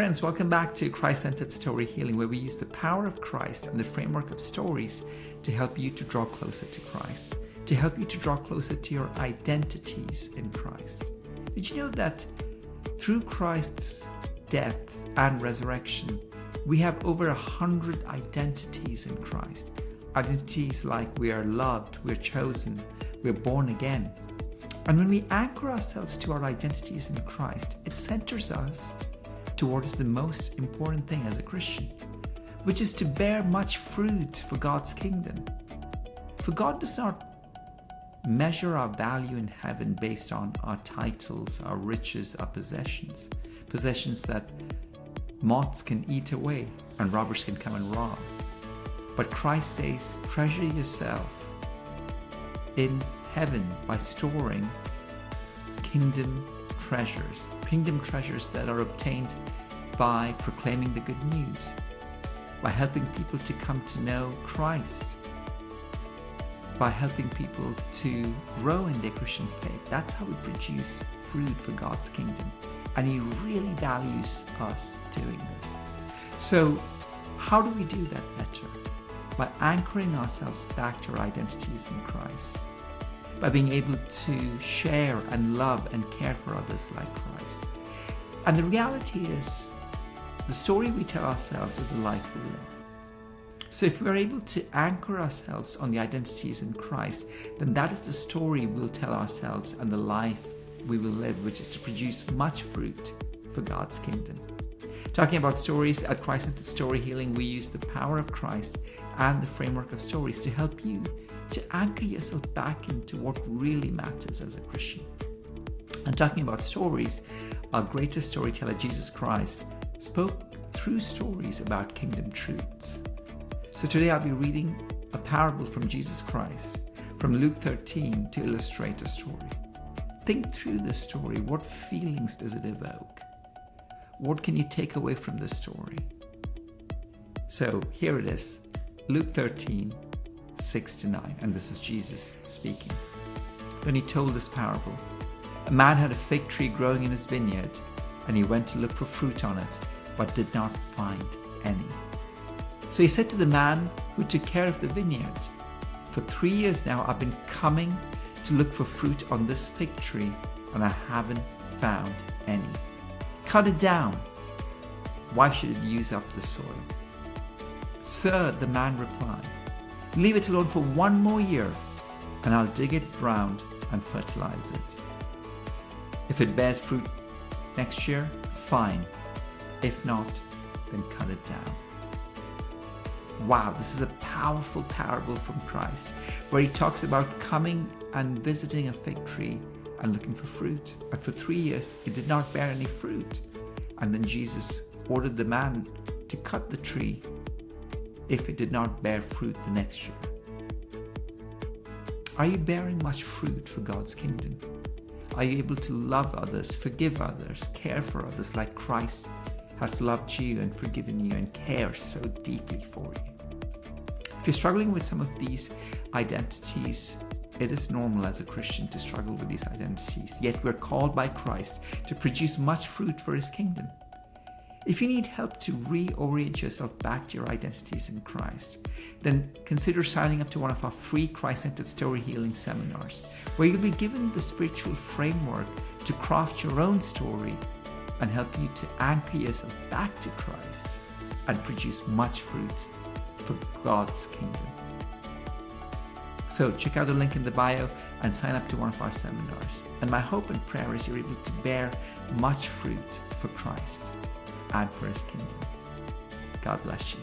Friends, welcome back to Christ-Centered Story Healing, where we use the power of Christ and the framework of stories to help you to draw closer to Christ, to help you to draw closer to your identities in Christ. Did you know that through Christ's death and resurrection, we have over 100 identities in Christ? Identities like we are loved, we're chosen, we're born again. And when we anchor ourselves to our identities in Christ, it centers us towards the most important thing as a Christian, which is to bear much fruit for God's kingdom. For God does not measure our value in heaven based on our titles, our riches, our possessions that moths can eat away and robbers can come and rob. But Christ says, treasure yourself in heaven by storing kingdom treasures that are obtained by proclaiming the good news, by helping people to come to know Christ, by helping people to grow in their Christian faith. That's how we produce fruit for God's kingdom. And He really values us doing this. So how do we do that better? By anchoring ourselves back to our identities in Christ, by being able to share and love and care for others like Christ. And the reality is, the story we tell ourselves is the life we live. So if we're able to anchor ourselves on the identities in Christ, then that is the story we'll tell ourselves and the life we will live, which is to produce much fruit for God's kingdom. Talking about stories at Christ-Centered Story Healing, we use the power of Christ and the framework of stories to help you to anchor yourself back into what really matters as a Christian. And talking about stories, our greatest storyteller, Jesus Christ, spoke through stories about kingdom truths. So today I'll be reading a parable from Jesus Christ, from Luke 13, to illustrate a story. Think through this story. What feelings does it evoke? What can you take away from this story? So here it is, Luke 13, 6-9, and this is Jesus speaking. Then he told this parable. A man had a fig tree growing in his vineyard, and he went to look for fruit on it, but did not find any. So he said to the man who took care of the vineyard, for 3 years now I've been coming to look for fruit on this fig tree, and I haven't found any. Cut it down. Why should it use up the soil? Sir, the man replied, leave it alone for 1 more year, and I'll dig it round and fertilize it. If it bears fruit next year, fine. If not, then cut it down. Wow, this is a powerful parable from Christ, where he talks about coming and visiting a fig tree and looking for fruit. And for 3 years, it did not bear any fruit. And then Jesus ordered the man to cut the tree if it did not bear fruit the next year. Are you bearing much fruit for God's kingdom? Are you able to love others, forgive others, care for others like Christ has loved you and forgiven you and cares so deeply for you? If you're struggling with some of these identities, it is normal as a Christian to struggle with these identities, yet we're called by Christ to produce much fruit for His kingdom. If you need help to reorient yourself back to your identities in Christ, then consider signing up to one of our free Christ-Centered Story Healing seminars, where you'll be given the spiritual framework to craft your own story and help you to anchor yourself back to Christ and produce much fruit for God's kingdom. So check out the link in the bio and sign up to one of our seminars. And my hope and prayer is you're able to bear much fruit for Christ and for His kingdom. God bless you.